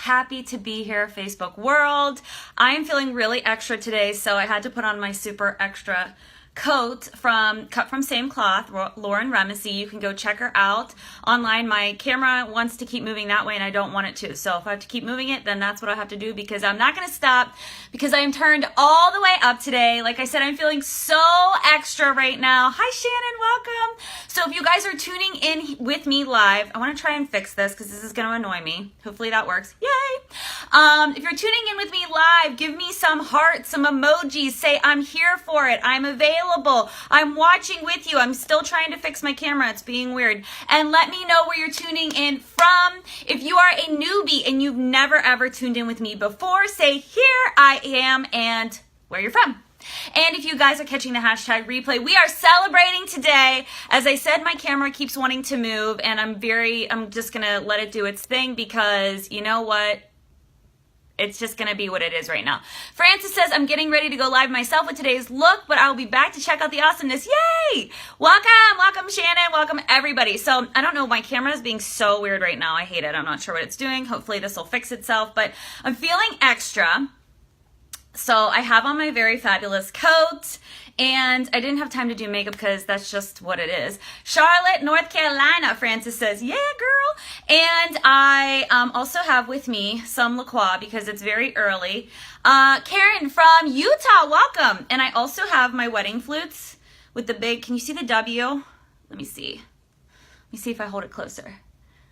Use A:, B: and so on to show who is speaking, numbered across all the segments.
A: happy to be here, Facebook world. I am feeling really extra today, so I had to put on my super extra coat from Cut From Same Cloth, Lauren Remesey. You can go check her out online. My camera wants to keep moving that way and I don't want it to. So if I have to keep moving it, then that's what I have to do, because I'm not going to stop, because I am turned all the way up today. Like I said, I'm feeling so extra right now. Hi Shannon, welcome. So if you guys are tuning in with me live, I want to try and fix this because this is going to annoy me. Hopefully that works. Yay. If you're tuning in with me live, give me some hearts, some emojis. Say I'm here for it. I'm available. I'm watching with you. I'm still trying to fix my camera. It's being weird. And let me know where you're tuning in from. If you are a newbie and you've never ever tuned in with me before, say here I am and where you're from. And if you guys are catching the hashtag replay, we are celebrating today. As I said, my camera keeps wanting to move and I'm just going to let it do its thing, because you know what? It's just going to be what it is right now. Francis says, I'm getting ready to go live myself with today's look, but I'll be back to check out the awesomeness. Yay! Welcome Shannon, welcome everybody. So I don't know, my camera is being so weird right now. I hate it. I'm not sure what it's doing. Hopefully this will fix itself, but I'm feeling extra. So I have on my very fabulous coat, and I didn't have time to do makeup because that's just what it is. Charlotte, North Carolina, Francis says, yeah, girl. And I also have with me some La Croix because it's very early. Karen from Utah, welcome. And I also have my wedding flutes with the big, can you see the W? Let me see. Let me see if I hold it closer.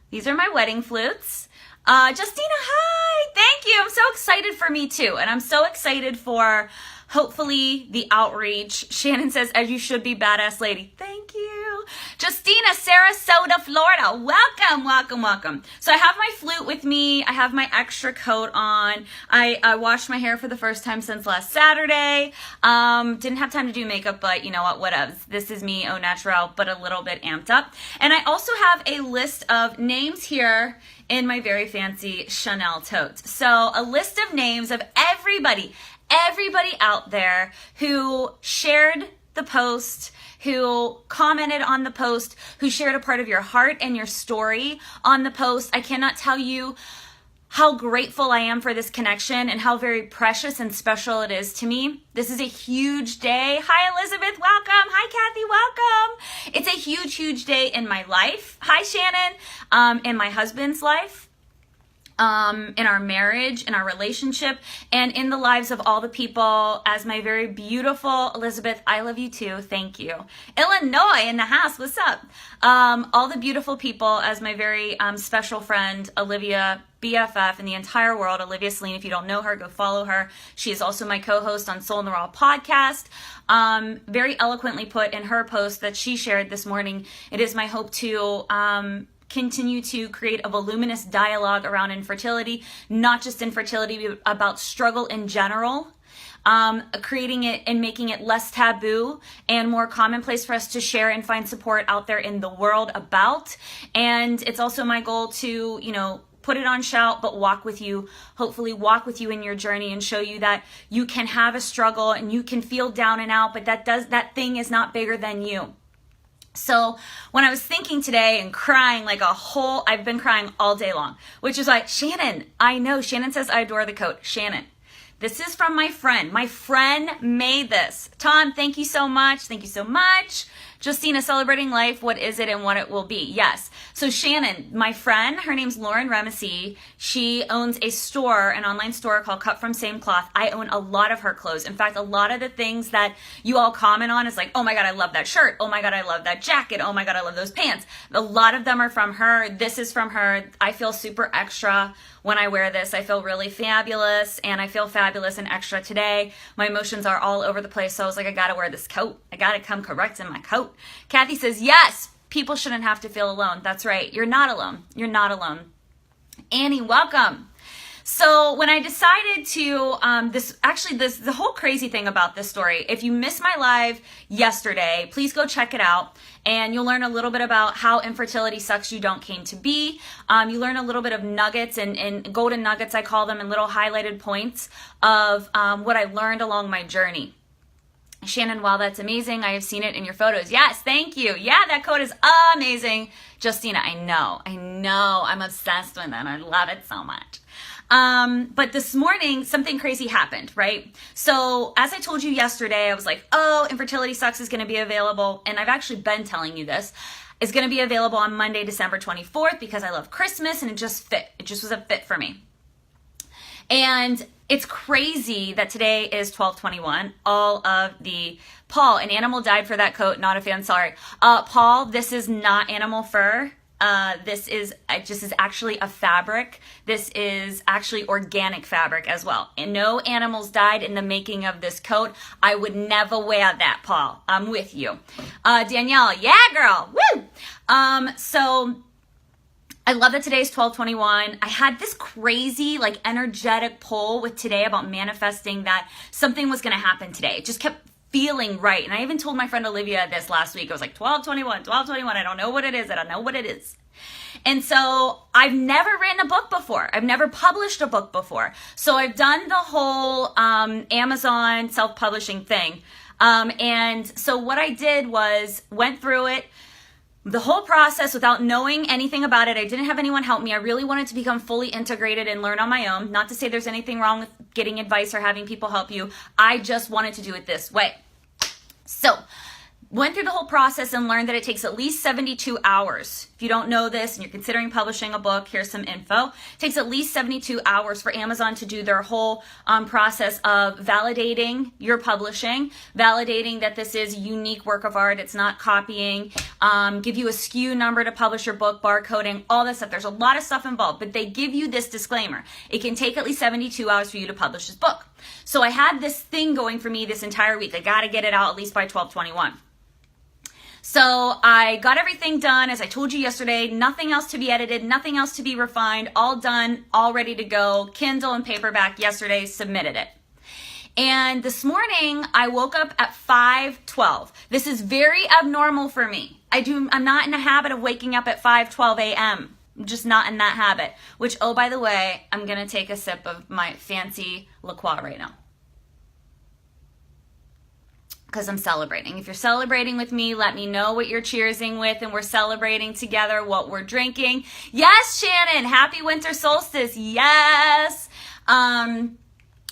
A: These are my wedding flutes. Justina, hi, thank you. I'm so excited for me too. And I'm so excited for hopefully the outreach. Shannon says, as you should be, badass lady. Thank you. Justina, Sarasota, Florida. Welcome. So I have my flute with me. I have my extra coat on. I washed my hair for the first time since last Saturday. Didn't have time to do makeup, but you know what, whatevs. This is me, au naturel, but a little bit amped up. And I also have a list of names here in my very fancy Chanel tote. So a list of names of everybody out there who shared the post, who commented on the post, who shared a part of your heart and your story on the post. I cannot tell you how grateful I am for this connection and how very precious and special it is to me. This is a huge day. Hi, Elizabeth. Welcome. Hi, Kathy. Welcome. It's a huge day in my life. Hi, Shannon. In my husband's life. In our marriage, in our relationship, and in the lives of all the people. As my very beautiful Elizabeth, I love you too. Thank you. Illinois in the house. What's up? All the beautiful people, as my very special friend Olivia, BFF in the entire world, Olivia Celine. If you don't know her, go follow her. She is also my co-host on Soul in the Raw podcast. Very eloquently put in her post that she shared this morning. It is my hope to continue to create a voluminous dialogue around infertility, not just infertility, but about struggle in general, creating it and making it less taboo and more commonplace for us to share and find support out there in the world about. And it's also my goal to, put it on shout, but walk with you, hopefully walk with you in your journey and show you that you can have a struggle and you can feel down and out, but that thing is not bigger than you. So when I was thinking today and crying I've been crying all day long, which is like, Shannon, I know. Shannon says, I adore the coat. Shannon, this is from my friend. My friend made this. Tom, thank you so much. Thank you so much. Justina, celebrating life, what is it and what it will be? Yes. So Shannon, my friend, her name's Lauren Remesey. She owns a store, an online store called Cut From Same Cloth. I own a lot of her clothes. In fact, a lot of the things that you all comment on is like, oh my God, I love that shirt. Oh my God, I love that jacket. Oh my God, I love those pants. A lot of them are from her. This is from her. I feel super extra when I wear this. I feel really fabulous, and I feel fabulous and extra today. My emotions are all over the place, so I was like, I gotta wear this coat. I gotta come correct in my coat. Kathy says, yes, people shouldn't have to feel alone. That's right. You're not alone. You're not alone. Annie, welcome. So when I decided to, the whole crazy thing about this story, if you missed my live yesterday, please go check it out. And you'll learn a little bit about how infertility sucks you don't came to be. You learn a little bit of nuggets and golden nuggets, I call them, and little highlighted points of what I learned along my journey. Shannon, wow, that's amazing. I have seen it in your photos. Yes, thank you. Yeah, that coat is amazing. Justina, I know. I'm obsessed with it. I love it so much. But this morning, something crazy happened, right? So as I told you yesterday, I was like, oh, Infertility Sucks is going to be available. And I've actually been telling you this. It's going to be available on Monday, December 24th, because I love Christmas and it just fit. It just was a fit for me. And it's crazy that today is 12/21. All of the Paul, an animal died for that coat. Not a fan. Sorry, Paul. This is not animal fur. This is actually a fabric. This is actually organic fabric as well. And no animals died in the making of this coat. I would never wear that, Paul. I'm with you. Danielle, yeah, girl. Woo! So I love that today is 12/21. I had this crazy, like, energetic pull with today about manifesting that something was going to happen today. It just kept feeling right. And I even told my friend Olivia this last week. I was like, 12/21, 12/21. I don't know what it is. I don't know what it is. And so I've never written a book before. I've never published a book before. So I've done the whole Amazon self-publishing thing. And so what I did was went through it, the whole process without knowing anything about it. I didn't have anyone help me. I really wanted to become fully integrated and learn on my own. Not to say there's anything wrong with getting advice or having people help you. I just wanted to do it this way. So went through the whole process and learned that it takes at least 72 hours. If you don't know this and you're considering publishing a book, here's some info. It takes at least 72 hours for Amazon to do their whole process of validating your publishing, validating that this is a unique work of art, it's not copying, give you a SKU number to publish your book, barcoding, all this stuff. There's a lot of stuff involved, but they give you this disclaimer. It can take at least 72 hours for you to publish this book. So I had this thing going for me this entire week. I got to get it out at least by 12/21. So I got everything done, as I told you yesterday, nothing else to be edited, nothing else to be refined, all done, all ready to go, Kindle and paperback yesterday, submitted it. And this morning, I woke up at 5:12. This is very abnormal for me. I'm not in the habit of waking up at 5:12 a.m. I'm just not in that habit, which, oh, by the way, I'm going to take a sip of my fancy La Croix right now, because I'm celebrating. If you're celebrating with me, let me know what you're cheersing with, and we're celebrating together what we're drinking. Yes, Shannon, happy winter solstice. Yes.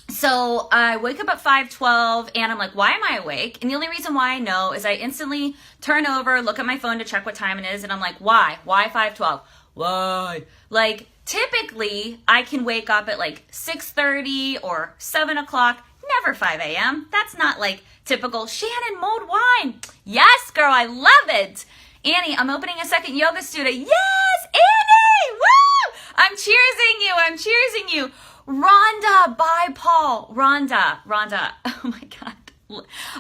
A: So I wake up at 5:12 and I'm like, why am I awake? And the only reason why I know is I instantly turn over, look at my phone to check what time it is. And I'm like, why? Why 5:12? Why? Like, typically I can wake up at like 6:30 or 7 o'clock, never 5 a.m. That's not like typical. Shannon, mulled wine. Yes, girl, I love it. Annie, I'm opening a second yoga studio. Yes, Annie, woo! I'm cheersing you. I'm cheersing you. Rhonda, bye, Paul. Rhonda, oh my God.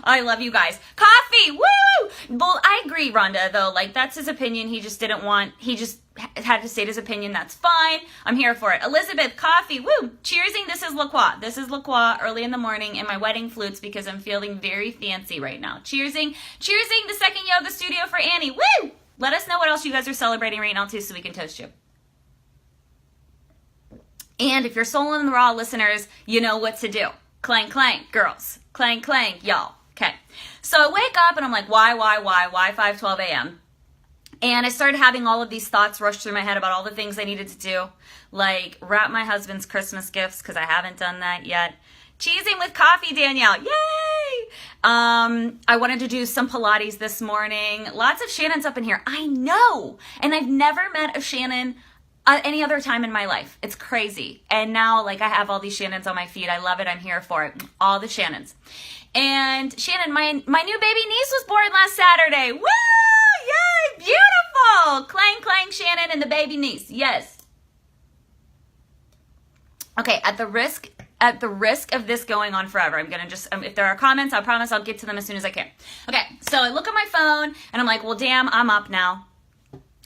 A: I love you guys. Coffee, woo! Well, I agree, Rhonda, though. Like, that's his opinion. He just had to state his opinion. That's fine. I'm here for it. Elizabeth, coffee, woo! Cheersing, this is La Croix. This is La Croix early in the morning in my wedding flutes because I'm feeling very fancy right now. Cheersing the second yoga studio for Annie, woo! Let us know what else you guys are celebrating right now, too, so we can toast you. And if you're Soul in the Raw listeners, you know what to do. Clang, clang, girls. Clang, clang, y'all. Okay. So I wake up and I'm like, why 5:12 a.m.? And I started having all of these thoughts rush through my head about all the things I needed to do, like wrap my husband's Christmas gifts, because I haven't done that yet. Cheesing with coffee, Danielle. Yay! I wanted to do some Pilates this morning. Lots of Shannons up in here. I know. And I've never met a Shannon any other time in my life. It's crazy. And now, like, I have all these Shannons on my feed. I love it. I'm here for it. All the Shannons. And Shannon, my new baby niece was born last Saturday. Woo! Yay! Beautiful! Clang, clang, Shannon and the baby niece. Yes. Okay, at the risk of this going on forever, I'm going to just, if there are comments, I promise I'll get to them as soon as I can. Okay, so I look at my phone and I'm like, well, damn, I'm up now.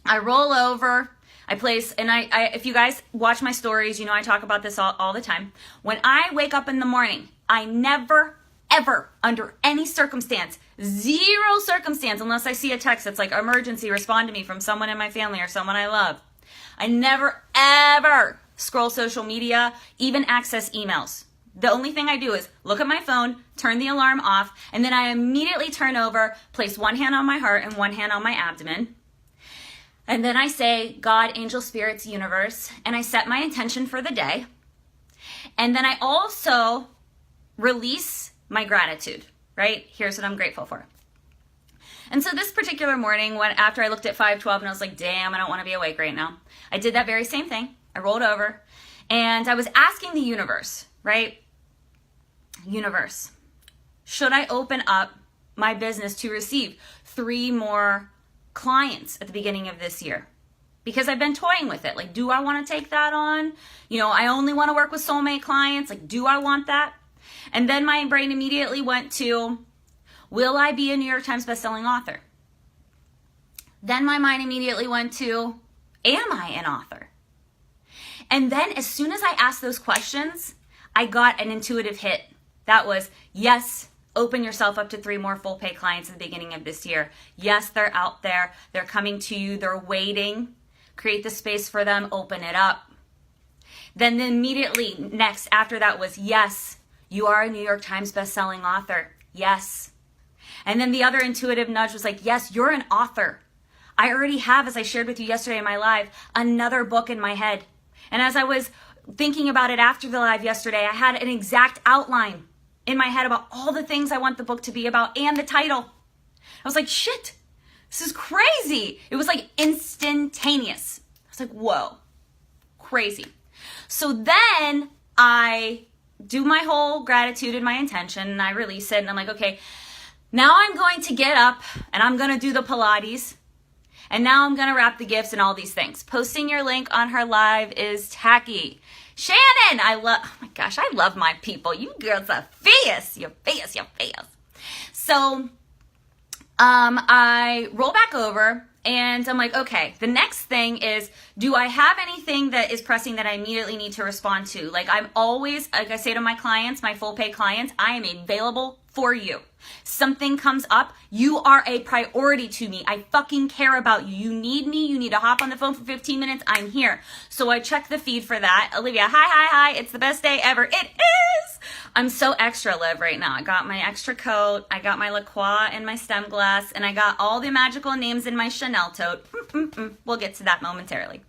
A: I roll over. I place, and I if you guys watch my stories, you know I talk about this all the time. When I wake up in the morning, I never, ever, under any circumstance, zero circumstance, unless I see a text that's like, emergency, respond to me from someone in my family or someone I love. I never, ever scroll social media, even access emails. The only thing I do is look at my phone, turn the alarm off, and then I immediately turn over, place one hand on my heart and one hand on my abdomen. And then I say, God, angel, spirits, universe, and I set my intention for the day. And then I also release my gratitude, right? Here's what I'm grateful for. And so this particular morning, after I looked at 5:12 and I was like, damn, I don't want to be awake right now, I did that very same thing. I rolled over and I was asking the universe, right? Universe, should I open up my business to receive 3 more clients at the beginning of this year? Because I've been toying with it. Like, do I want to take that on? You know, I only want to work with soulmate clients. Like, do I want that? And then my brain immediately went to, will I be a New York Times bestselling author? Then my mind immediately went to, am I an author? And then as soon as I asked those questions, I got an intuitive hit. That was, yes, open yourself up to 3 more full pay clients at the beginning of this year. Yes, they're out there. They're coming to you. They're waiting. Create the space for them. Open it up. Then immediately next after that was, yes, you are a New York Times bestselling author. Yes. And then the other intuitive nudge was like, yes, you're an author. I already have, as I shared with you yesterday in my live, another book in my head. And as I was thinking about it after the live yesterday, I had an exact outline in my head about all the things I want the book to be about and the title. I was like, shit, this is crazy. It was like instantaneous. I was like, whoa, crazy. So then I do my whole gratitude and my intention and I release it and I'm like, okay, now I'm going to get up and I'm going to do the Pilates. And now I'm going to wrap the gifts and all these things. Posting your link on her live is tacky. Shannon, oh my gosh, I love my people. You girls are fierce. You're fierce. So I roll back over and I'm like, okay, the next thing is, do I have anything that is pressing that I immediately need to respond to? Like I'm always, like I say to my clients, my full pay clients, I am available for you. Something comes up, you are a priority to me. I fucking care about you. You need me. You need to hop on the phone for 15 minutes. I'm here. So I check the feed for that. Olivia, hi. It's the best day ever. It is. I'm so extra, Liv, right now. I got my extra coat. I got my La Croix and my stem glass. And I got all the magical names in my Chanel tote. We'll get to that momentarily.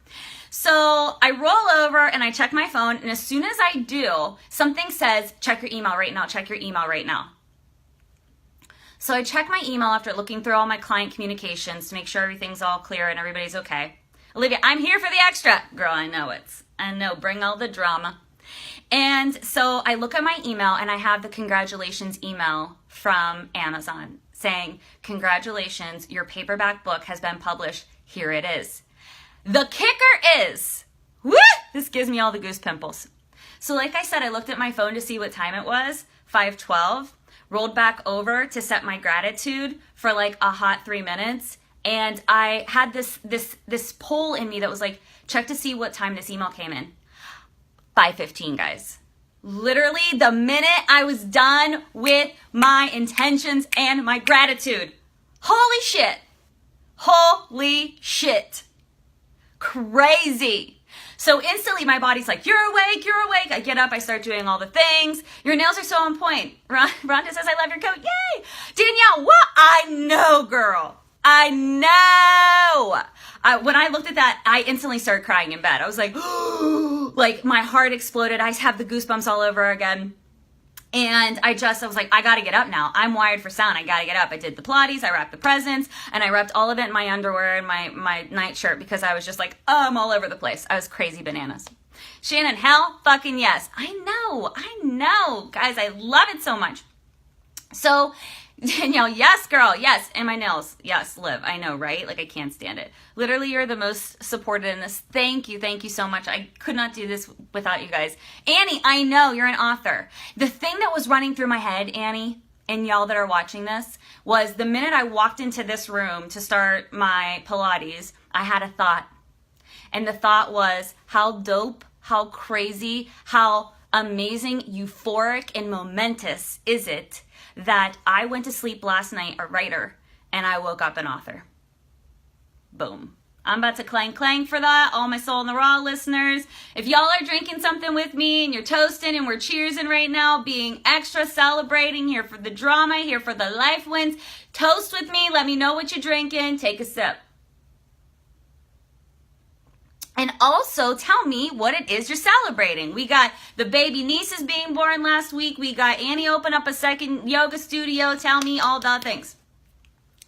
A: So I roll over and I check my phone. And as soon as I do, something says, check your email right now. Check your email right now. So I check my email after looking through all my client communications to make sure everything's all clear and everybody's okay. Olivia, I'm here for the extra. Girl, I know, bring all the drama. And so I look at my email and I have the congratulations email from Amazon saying, congratulations, your paperback book has been published. Here it is. The kicker is, woo, this gives me all the goose pimples. So like I said, I looked at my phone to see what time it was, 5:12. Rolled back over to set my gratitude for like a hot 3 minutes. And I had this poll in me that was like, check to see what time this email came in. 5:15, guys. Literally the minute I was done with my intentions and my gratitude. Holy shit. Holy shit. Crazy. So instantly my body's like, you're awake. I get up, I start doing all the things. Your nails are so on point. Rhonda says, I love your coat. Yay. Danielle, what? I know, girl. I know. When I looked at that, I instantly started crying in bed. I was like, like my heart exploded. I have the goosebumps all over again. And I was like, I got to get up now. I'm wired for sound. I got to get up. I did the Pilates. I wrapped the presents and I wrapped all of it in my underwear and my nightshirt because I was just like, I'm all over the place. I was crazy bananas. Shannon, hell fucking yes. I know. Guys, I love it so much. So Danielle, yes, girl, yes. And my nails, yes, Liv, I know, right? Like I can't stand it. Literally, you're the most supported in this. Thank you so much. I could not do this without you guys. Annie, I know you're an author. The thing that was running through my head, Annie, and y'all that are watching this, was the minute I walked into this room to start my Pilates, I had a thought. And the thought was, how dope, how crazy, how amazing, euphoric, and momentous is it that I went to sleep last night a writer and I woke up an author. Boom. I'm about to clang for that, all my Soul in the Raw listeners. If y'all are drinking something with me and you're toasting and we're cheersing right now, being extra celebrating, here for the drama, here for the life wins, toast with me. Let me know what you're drinking. Take a sip. And also tell me what it is you're celebrating. We got the baby nieces being born last week. We got Annie open up a second yoga studio. Tell me all the things.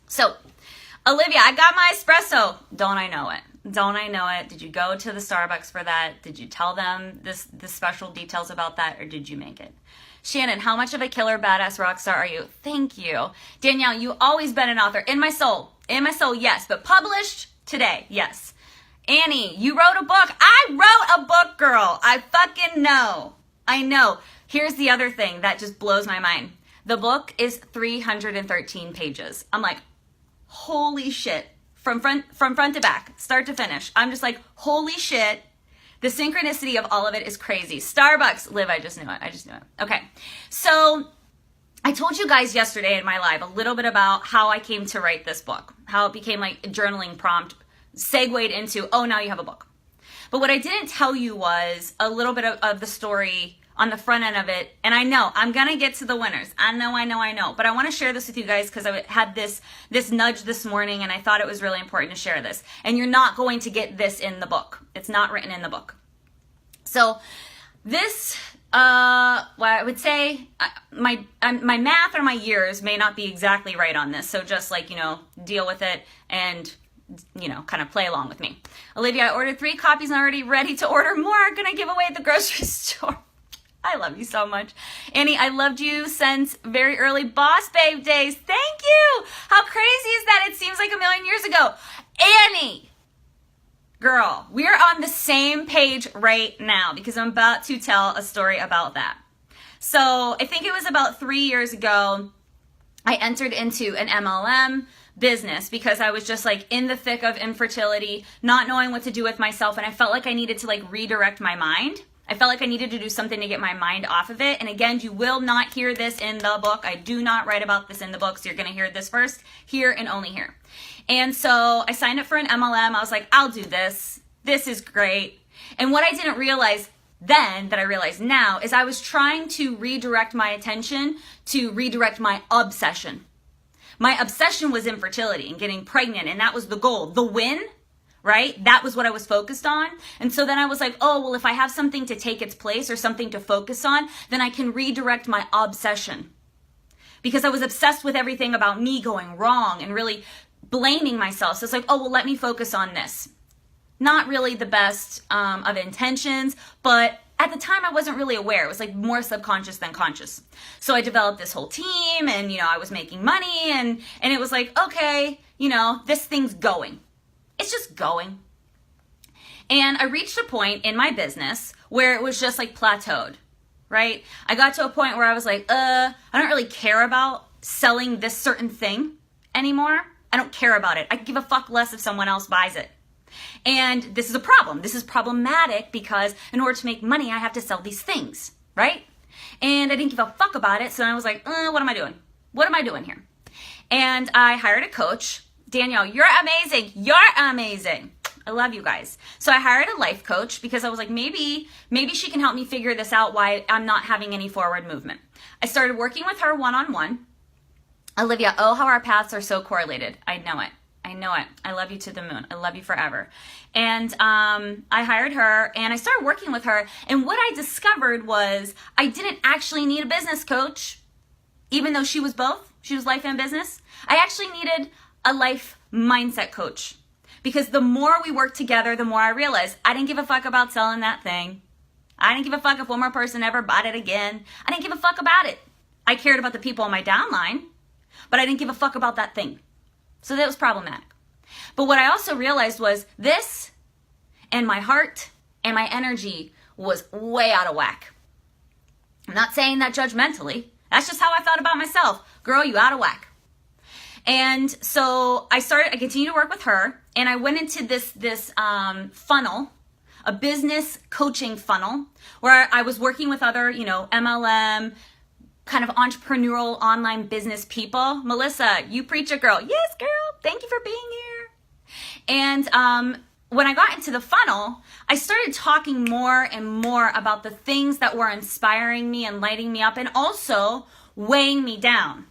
A: So, Olivia, I got my espresso. Don't I know it? Don't I know it? Did you go to the Starbucks for that? Did you tell them the special details about that, or did you make it? Shannon, how much of a killer badass rock star are you? Thank you. Danielle, you always been an author. In my soul, yes. But published today, yes. Annie, you wrote a book. I wrote a book, girl. I fucking know. I know. Here's the other thing that just blows my mind. The book is 313 pages. I'm like, holy shit. From front to back, start to finish. I'm just like, holy shit. The synchronicity of all of it is crazy. Starbucks, Liv, I just knew it. Okay, so I told you guys yesterday in my live a little bit about how I came to write this book, how it became like a journaling prompt, segued into, oh, now you have a book. But what I didn't tell you was a little bit of the story on the front end of it. And I know, I'm going to get to the winners. I know. But I want to share this with you guys because I had this nudge this morning and I thought it was really important to share this. And you're not going to get this in the book. It's not written in the book. So this, well, I would say my math or my years may not be exactly right on this. So just like, deal with it and, kind of play along with me. Olivia, I ordered 3 copies and already ready to order more. Gonna give away at the grocery store. I love you so much. Annie, I loved you since very early Boss Babe days. Thank you. How crazy is that? It seems like a million years ago. Annie, girl, we're on the same page right now because I'm about to tell a story about that. So I think it was about 3 years ago, I entered into an MLM business because I was just like in the thick of infertility, not knowing what to do with myself. And I felt like I needed to like redirect my mind. I felt like I needed to do something to get my mind off of it. And again, you will not hear this in the book. I do not write about this in the book. So you're going to hear this first, here and only here. And so I signed up for an MLM. I was like, I'll do this. This is great. And what I didn't realize then that I realize now is I was trying to redirect my attention to redirect my obsession. My obsession was infertility and getting pregnant. And that was the goal, the win. Right? That was what I was focused on. And so then I was like, oh, well, if I have something to take its place or something to focus on, then I can redirect my obsession. Because I was obsessed with everything about me going wrong and really blaming myself. So it's like, oh, well, let me focus on this. Not really the best of intentions, but at the time I wasn't really aware. It was like more subconscious than conscious. So I developed this whole team and, I was making money and it was like, okay, this thing's going. It's just going. And I reached a point in my business where it was just like plateaued, right? I got to a point where I was like, I don't really care about selling this certain thing anymore. I don't care about it. I give a fuck less if someone else buys it. And this is a problem. This is problematic because in order to make money, I have to sell these things, right? And I didn't give a fuck about it. So I was like, what am I doing? What am I doing here? And I hired a coach. Danielle, you're amazing. You're amazing. I love you guys. So I hired a life coach because I was like, maybe she can help me figure this out why I'm not having any forward movement. I started working with her one-on-one. Olivia, oh, how our paths are so correlated. I know it. I love you to the moon. I love you forever. And I hired her and I started working with her. And what I discovered was I didn't actually need a business coach, even though she was both. She was life and business. I actually needed a life mindset coach because the more we worked together, the more I realized I didn't give a fuck about selling that thing. I didn't give a fuck if one more person ever bought it again. I didn't give a fuck about it. I cared about the people on my downline, but I didn't give a fuck about that thing. So that was problematic. But what I also realized was this and my heart and my energy was way out of whack. I'm not saying that judgmentally. That's just how I thought about myself. Girl, you out of whack. And so I continued to work with her and I went into this funnel, a business coaching funnel where I was working with other, MLM, kind of entrepreneurial online business people. Melissa, you preach it, girl. Yes, girl. Thank you for being here. And when I got into the funnel, I started talking more and more about the things that were inspiring me and lighting me up and also weighing me down.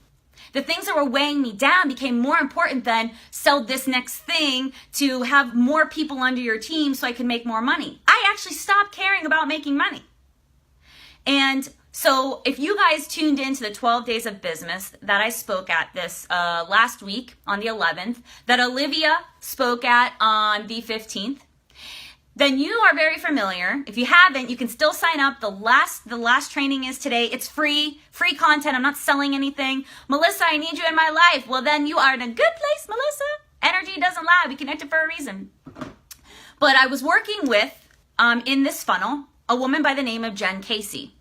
A: The things that were weighing me down became more important than sell this next thing to have more people under your team so I could make more money. I actually stopped caring about making money. And so if you guys tuned into the 12 days of business that I spoke at this last week on the 11th, that Olivia spoke at on the 15th, then you are very familiar. If you haven't, you can still sign up. The last training is today. It's free content. I'm not selling anything. Melissa, I need you in my life. Well, then you are in a good place, Melissa. Energy doesn't lie. We connected for a reason. But I was working with, in this funnel, a woman by the name of Jen Casey.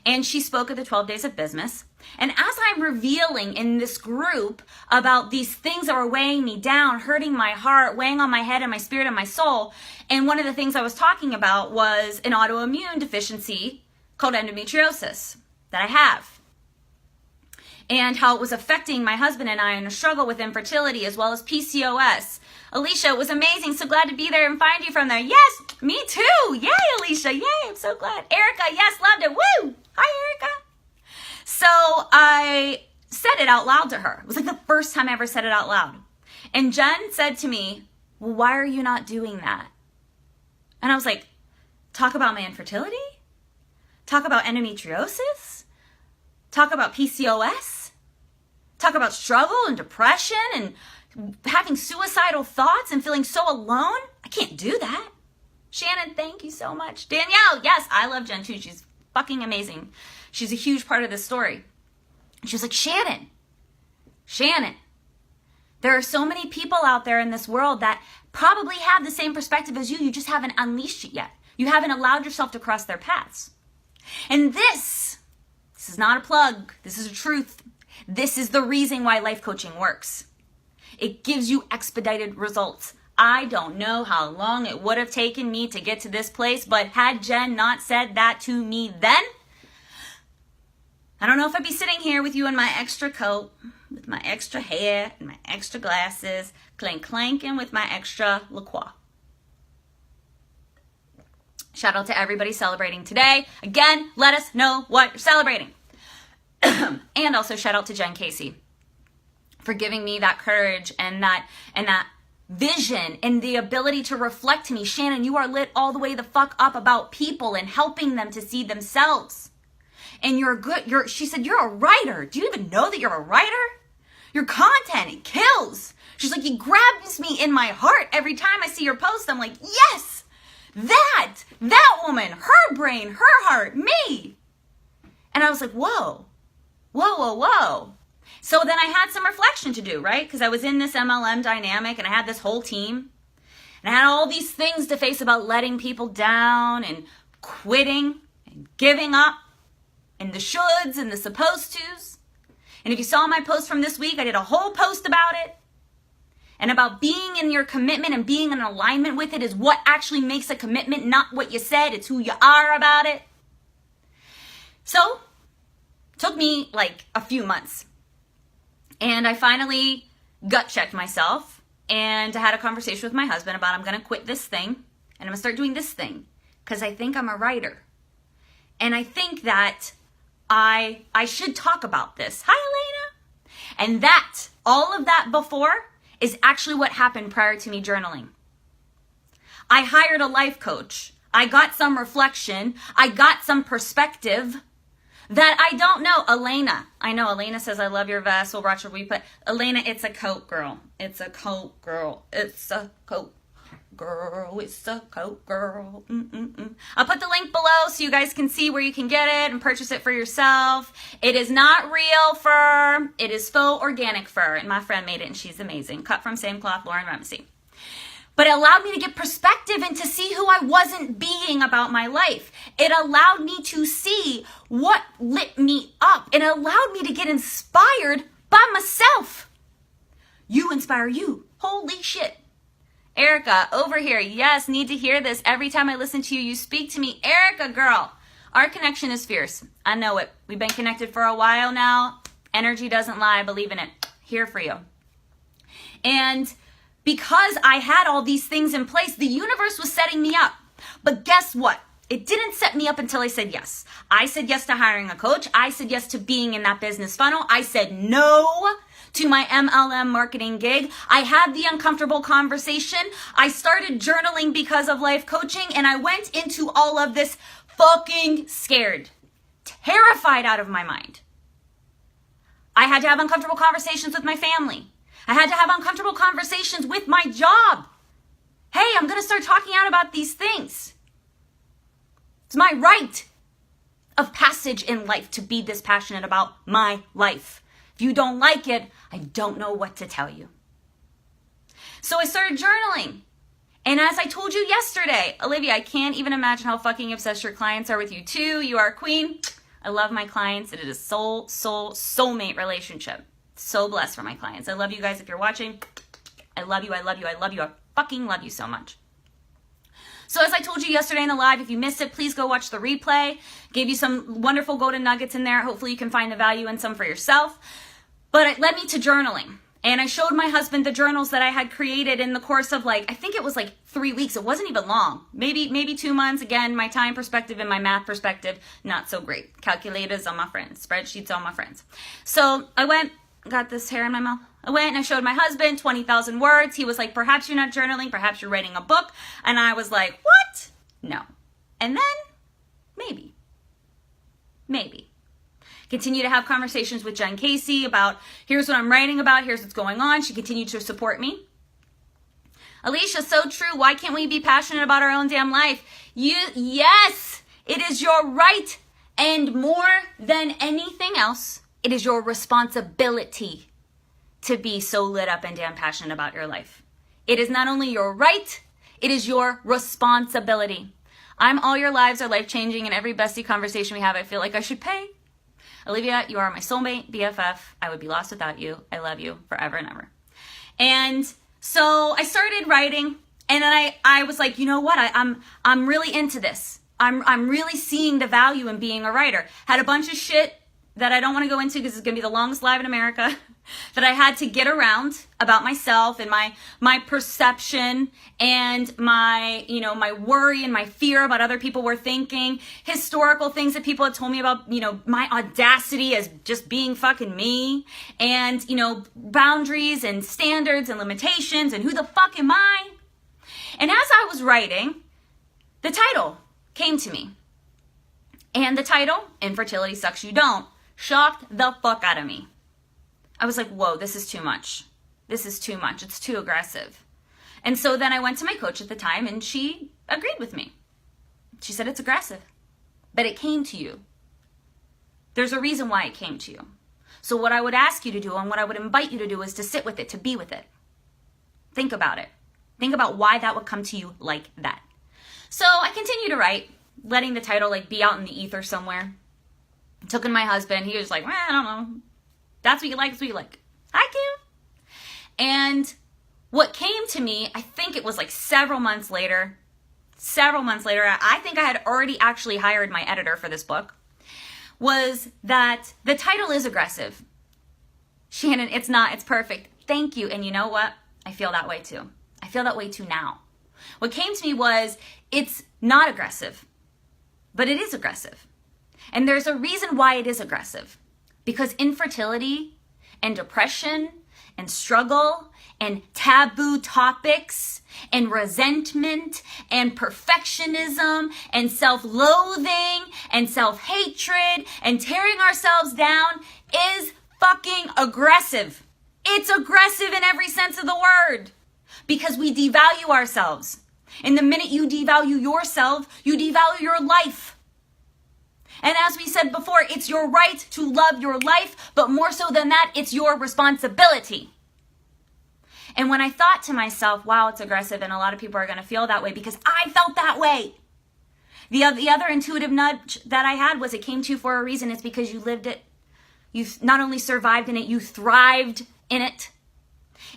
A: And she spoke at the 12 days of business. And as I'm revealing in this group about these things that were weighing me down, hurting my heart, weighing on my head and my spirit and my soul, and one of the things I was talking about was an autoimmune deficiency called endometriosis that I have. And how it was affecting my husband and I in a struggle with infertility as well as PCOS. Alicia, it was amazing. So glad to be there and find you from there. Yes, me too. Yay, Alicia. Yay, I'm so glad. Erica, yes, loved it. Woo! Hi, Erica. So I said it out loud to her. It was like the first time I ever said it out loud. And Jen said to me, well, why are you not doing that? And I was like, talk about my infertility? Talk about endometriosis? Talk about PCOS? Talk about struggle and depression and having suicidal thoughts and feeling so alone? I can't do that. Shannon, thank you so much. Danielle, yes, I love Jen too. She's fucking amazing. She's a huge part of this story. She was like, Shannon, there are so many people out there in this world that probably have the same perspective as you. You just haven't unleashed it yet. You haven't allowed yourself to cross their paths. And this is not a plug. This is a truth. This is the reason why life coaching works. It gives you expedited results. I don't know how long it would have taken me to get to this place, but had Jen not said that to me then, I don't know if I'd be sitting here with you in my extra coat, with my extra hair and my extra glasses, clanking with my extra La Croix. Shout out to everybody celebrating today. Again, let us know what you're celebrating. And also shout out to Jen Casey for giving me that courage and that vision and the ability to reflect to me. Shannon, you are lit all the way the fuck up about people and helping them to see themselves. And she said, you're a writer. Do you even know that you're a writer? Your content, it kills. She's like, it grabs me in my heart every time I see your post. I'm like, yes, that woman, her brain, her heart, me. And I was like, whoa. So then I had some reflection to do, right? Because I was in this MLM dynamic and I had this whole team. And I had all these things to face about letting people down and quitting and giving up and the shoulds and the supposed tos. And if you saw my post from this week, I did a whole post about it. And about being in your commitment and being in alignment with it is what actually makes a commitment, not what you said. It's who you are about it. So, it took me like a few months. And I finally gut checked myself and I had a conversation with my husband about I'm going to quit this thing and I'm going to start doing this thing because I think I'm a writer. And I think that I should talk about this. Hi, Elena. And that, all of that before is actually what happened prior to me journaling. I hired a life coach. I got some reflection. I got some perspective that I don't know. Elena. I know Elena says, I love your vest. We'll watch your replay. Elena, it's a coat, girl. It's a coat, girl. It's a coat, girl. It's a coat, girl. I'll put the link below so you guys can see where you can get it and purchase it for yourself. It is not real fur. It is faux organic fur. And my friend made it and she's amazing. Cut from same cloth, Lauren Ramsey. But it allowed me to get perspective and to see who I wasn't being about my life. It allowed me to see what lit me up. It allowed me to get inspired by myself. You inspire you. Holy shit. Erica, over here. Yes, need to hear this. Every time I listen to you, you speak to me. Erica, girl, our connection is fierce. I know it. We've been connected for a while now. Energy doesn't lie. I believe in it. Here for you. And because I had all these things in place, the universe was setting me up. But guess what? It didn't set me up until I said yes. I said yes to hiring a coach. I said yes to being in that business funnel. I said no to my MLM marketing gig. I had the uncomfortable conversation. I started journaling because of life coaching, and I went into all of this fucking scared, terrified out of my mind. I had to have uncomfortable conversations with my family. I had to have uncomfortable conversations with my job. Hey, I'm going to start talking out about these things. It's my rite of passage in life to be this passionate about my life. If you don't like it, I don't know what to tell you. So I started journaling. And as I told you yesterday, Olivia, I can't even imagine how fucking obsessed your clients are with you too. You are a queen. I love my clients. It is a soulmate relationship. So blessed for my clients. I love you guys if you're watching. I love you. I love you. I love you. I fucking love you so much. So as I told you yesterday in the live, if you missed it, please go watch the replay. Gave you some wonderful golden nuggets in there. Hopefully you can find the value in some for yourself. But it led me to journaling. And I showed my husband the journals that I had created in the course of I think it was 3 weeks. It wasn't even long. Maybe 2 months. Again, my time perspective and my math perspective, not so great. Calculators on my friends. Spreadsheets on my friends. So I went, got this hair in my mouth. I went and I showed my husband 20,000 words. He was like, perhaps you're not journaling. Perhaps you're writing a book. And I was like, what? No. And then maybe. Continue to have conversations with Jen Casey about, here's what I'm writing about, here's what's going on. She continued to support me. Alicia, so true. Why can't we be passionate about our own damn life? Yes, it is your right. And more than anything else, it is your responsibility to be so lit up and damn passionate about your life. It is not only your right, it is your responsibility. I'm all your lives are life-changing, and every bestie conversation we have, I feel like I should pay. Olivia, you are my soulmate, BFF. I would be lost without you. I love you forever and ever. And so I started writing, and then I was like, you know what? I'm really into this. I'm really seeing the value in being a writer. Had a bunch of shit that I don't want to go into because it's going to be the longest live in America that I had to get around about myself and my perception and my worry and my fear about other people were thinking, historical things that people had told me about, my audacity as just being fucking me, and, boundaries and standards and limitations and who the fuck am I? And as I was writing, the title came to me. And the title, Infertility Sucks You Don't, shocked the fuck out of me. I was like, whoa, this is too much. This is too much. It's too aggressive. And so then I went to my coach at the time, and she agreed with me. She said, it's aggressive, but it came to you. There's a reason why it came to you. So what I would ask you to do, and what I would invite you to do, is to sit with it, to be with it. Think about it. Think about why that would come to you like that. So I continued to write, letting the title be out in the ether somewhere. Took in my husband. He was like, well, I don't know. That's what you like, that's what you like. Hi, Kim. And what came to me, I think it was several months later, I think I had already actually hired my editor for this book, was that the title is aggressive. Shannon, it's not, it's perfect. Thank you. And you know what? I feel that way too. I feel that way too now. What came to me was, it's not aggressive, but it is aggressive. And there's a reason why it is aggressive. Because infertility and depression and struggle and taboo topics and resentment and perfectionism and self-loathing and self-hatred and tearing ourselves down is fucking aggressive. It's aggressive in every sense of the word. Because we devalue ourselves. And the minute you devalue yourself, you devalue your life. And as we said before, it's your right to love your life, but more so than that, it's your responsibility. And when I thought to myself, wow, it's aggressive, and a lot of people are going to feel that way because I felt that way. The other intuitive nudge that I had was, it came to you for a reason. It's because you lived it. You not only survived in it, you thrived in it.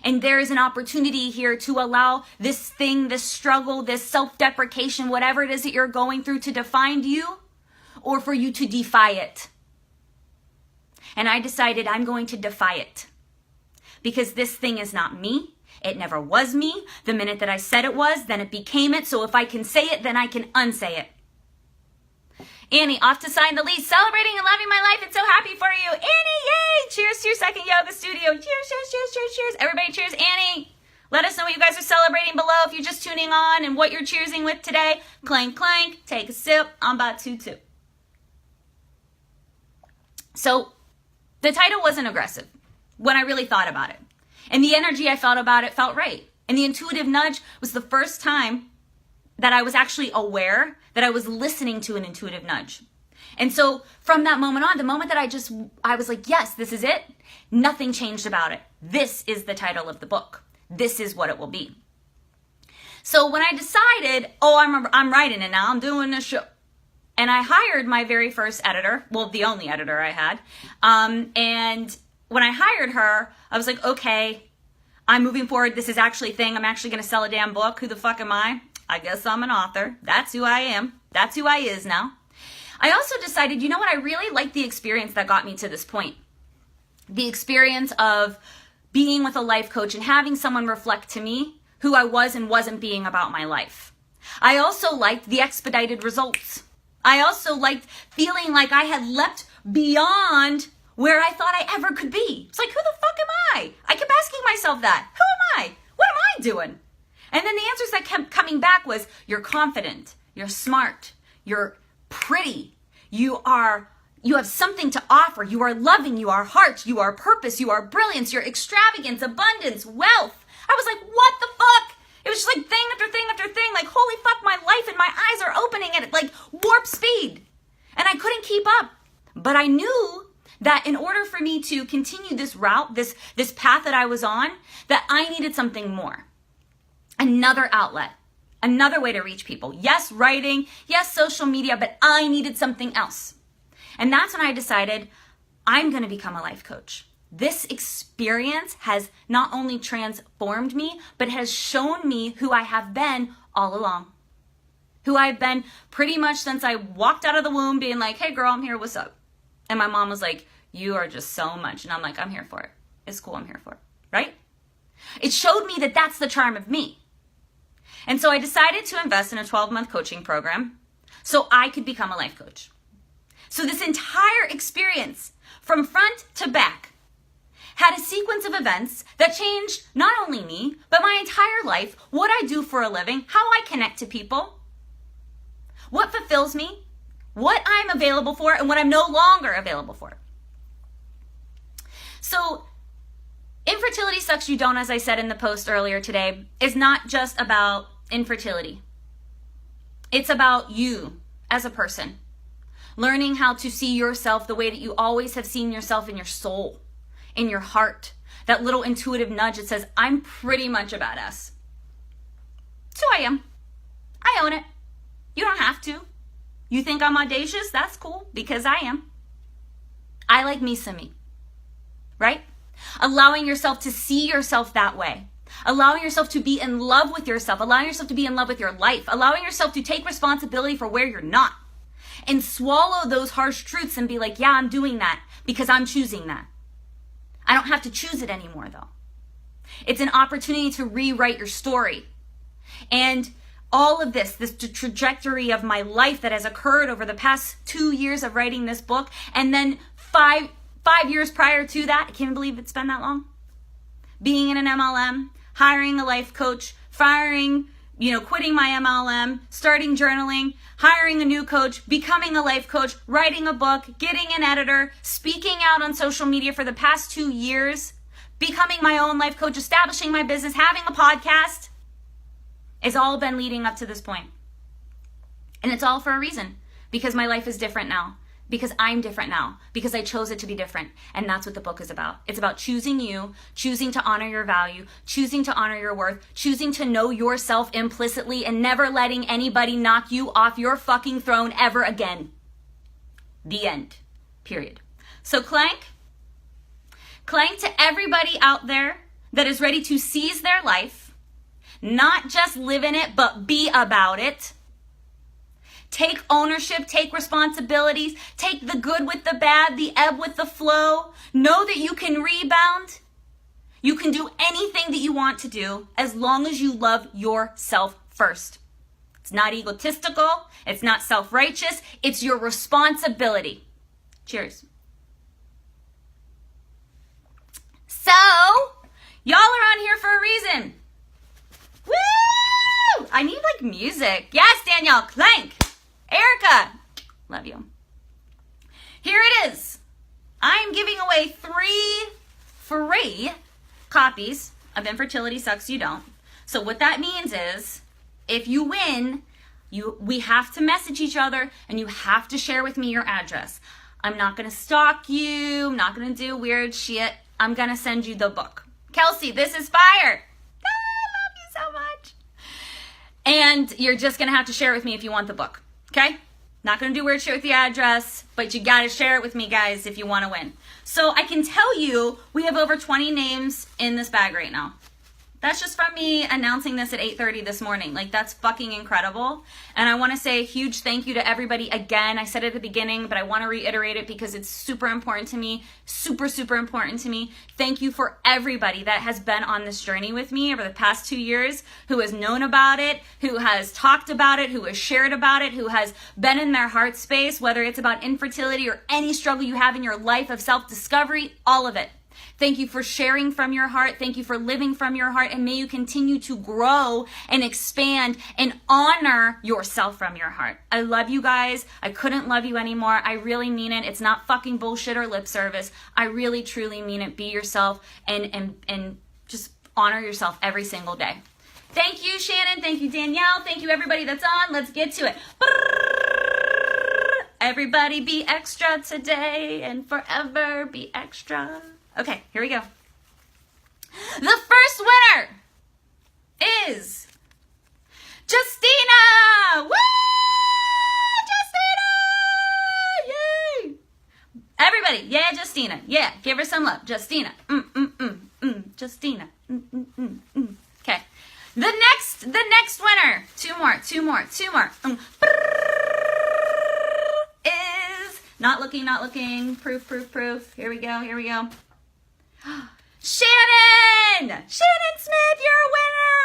A: And there is an opportunity here to allow this thing, this struggle, this self-deprecation, whatever it is that you're going through, to define you, or for you to defy it. And I decided I'm going to defy it. Because this thing is not me. It never was me. The minute that I said it was, then it became it. So if I can say it, then I can unsay it. Annie, off to sign the lease, celebrating and loving my life, and so happy for you. Annie, yay! Cheers to your second yoga studio. Cheers, cheers, cheers, cheers, cheers. Everybody cheers, Annie. Let us know what you guys are celebrating below if you're just tuning on and what you're cheersing with today. Clank, clank, take a sip. I'm about to too. So the title wasn't aggressive when I really thought about it. And the energy I felt about it felt right. And the intuitive nudge was the first time that I was actually aware that I was listening to an intuitive nudge. And so from that moment on, the moment that I was like, yes, this is it, nothing changed about it. This is the title of the book. This is what it will be. So when I decided, I'm writing it now, I'm doing this show. And I hired my very first editor, well, the only editor I had. And when I hired her, I was like, okay, I'm moving forward. This is actually a thing. I'm actually going to sell a damn book. Who the fuck am I? I guess I'm an author. That's who I am. That's who I is now. I also decided, you know what? I really like the experience that got me to this point. The experience of being with a life coach and having someone reflect to me who I was and wasn't being about my life. I also liked the expedited results. I also liked feeling like I had leapt beyond where I thought I ever could be. It's like, who the fuck am I? I kept asking myself that. Who am I? What am I doing? And then the answers that kept coming back was, you're confident, you're smart, you're pretty, you have something to offer, you are loving, you are heart, you are purpose, you are brilliance, you're extravagance, abundance, wealth. I was like, what the fuck? It was just like thing after thing after thing, like holy fuck, my life and my eyes are opening at like warp speed. And I couldn't keep up. But I knew that in order for me to continue this route, this path that I was on, that I needed something more. Another outlet, another way to reach people. Yes, writing, yes, social media, but I needed something else. And that's when I decided I'm going to become a life coach. This experience has not only transformed me, but has shown me who I have been all along. Who I've been pretty much since I walked out of the womb being like, hey girl, I'm here, what's up? And my mom was like, you are just so much. And I'm like, I'm here for it. It's cool, I'm here for it, right? It showed me that that's the charm of me. And so I decided to invest in a 12-month coaching program so I could become a life coach. So this entire experience from front to back had a sequence of events that changed not only me, but my entire life, what I do for a living, how I connect to people, what fulfills me, what I'm available for, and what I'm no longer available for. So Infertility Sucks You Don't, as I said in the post earlier today, is not just about infertility. It's about you as a person. Learning how to see yourself the way that you always have seen yourself in your soul, in your heart. That little intuitive nudge that says, I'm pretty much a badass. So I am. I own it. You don't have to. You think I'm audacious? That's cool, because I am. I like me some me. Right? Allowing yourself to see yourself that way. Allowing yourself to be in love with yourself. Allowing yourself to be in love with your life. Allowing yourself to take responsibility for where you're not. And swallow those harsh truths and be like, yeah, I'm doing that because I'm choosing that. I don't have to choose it anymore, though. It's an opportunity to rewrite your story. And all of this trajectory of my life that has occurred over the past 2 years of writing this book, and then five years prior to that, I can't believe it's been that long, being in an MLM, hiring a life coach, quitting my MLM, starting journaling, hiring a new coach, becoming a life coach, writing a book, getting an editor, speaking out on social media for the past 2 years, becoming my own life coach, establishing my business, having a podcast. It's all been leading up to this point. And it's all for a reason, because my life is different now. Because I'm different now, because I chose it to be different. And that's what the book is about. It's about choosing you, choosing to honor your value, choosing to honor your worth, choosing to know yourself implicitly, and never letting anybody knock you off your fucking throne ever again. The end. Period. So clank to everybody out there that is ready to seize their life, not just live in it, but be about it. Take ownership, take responsibilities, take the good with the bad, the ebb with the flow. Know that you can rebound. You can do anything that you want to do as long as you love yourself first. It's It's not egotistical. It's not self-righteous. It's your responsibility. Cheers. So, y'all are on here for a reason. Woo! I need like music. Yes, Danielle, clank. Erica, love you. Here it is. I'm giving away 3 free copies of Infertility Sucks You Don't. So what that means is, if you win, we have to message each other and you have to share with me your address. I'm not going to stalk you. I'm not going to do weird shit. I'm going to send you the book. Kelsey, this is fire. I love you so much. And you're just going to have to share it with me if you want the book. Okay? Not going to do weird shit with the address, but you got to share it with me, guys, if you want to win. So I can tell you we have over 20 names in this bag right now. That's just from me announcing this at 8:30 this morning. Like, that's fucking incredible. And I want to say a huge thank you to everybody again. I said it at the beginning, but I want to reiterate it because it's super important to me. Super, super important to me. Thank you for everybody that has been on this journey with me over the past 2 years, who has known about it, who has talked about it, who has shared about it, who has been in their heart space, whether it's about infertility or any struggle you have in your life of self-discovery, all of it. Thank you for sharing from your heart. Thank you for living from your heart. And may you continue to grow and expand and honor yourself from your heart. I love you guys. I couldn't love you anymore. I really mean it. It's not fucking bullshit or lip service. I really, truly mean it. Be yourself and just honor yourself every single day. Thank you, Shannon. Thank you, Danielle. Thank you, everybody that's on. Let's get to it. Everybody be extra today and forever be extra. Okay, here we go. The first winner is Justina! Woo! Justina! Yay! Everybody, yeah, Justina. Yeah, give her some love. Justina. Justina. Okay. The next winner. Two more. Is not looking. Proof. Here we go. Shannon! Shannon Smith, you're a winner!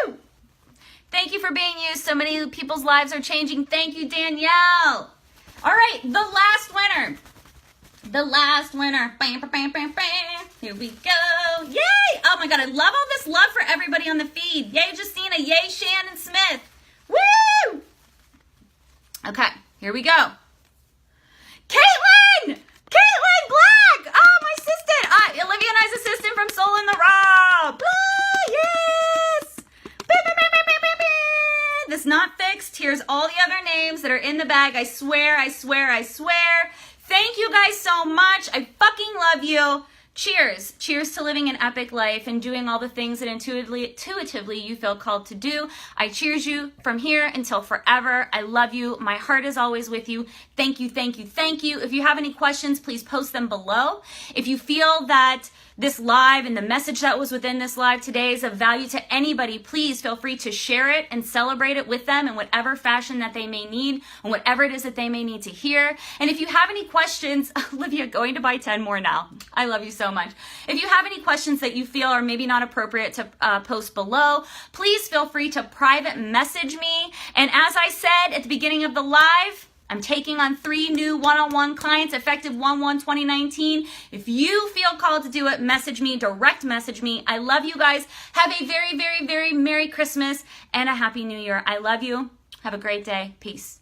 A: Woo! Thank you for being you. So many people's lives are changing. Thank you, Danielle. All right, the last winner. Here we go. Yay! Oh my God, I love all this love for everybody on the feed. Yay, Justina. Yay, Shannon Smith. Woo! Okay, here we go. Caitlin Black! Oh, my assistant! Olivia and I's assistant from Soul in the Raw! Yes! This is not fixed. Here's all the other names that are in the bag. I swear. Thank you guys so much. I fucking love you. Cheers. Cheers to living an epic life and doing all the things that intuitively you feel called to do. I cheers you from here until forever. I love you. My heart is always with you. Thank you. If you have any questions, please post them below. If you feel that this live and the message that was within this live today is of value to anybody, please feel free to share it and celebrate it with them in whatever fashion that they may need and whatever it is that they may need to hear. And if you have any questions, Olivia, going to buy 10 more now. I love you so much. If you have any questions that you feel are maybe not appropriate to post below, please feel free to private message me. And as I said at the beginning of the live, I'm taking on 3 new one-on-one clients effective 1/1/2019. If you feel called to do it, message me, direct message me. I love you guys. Have a very, very, very Merry Christmas and a Happy New Year. I love you. Have a great day. Peace.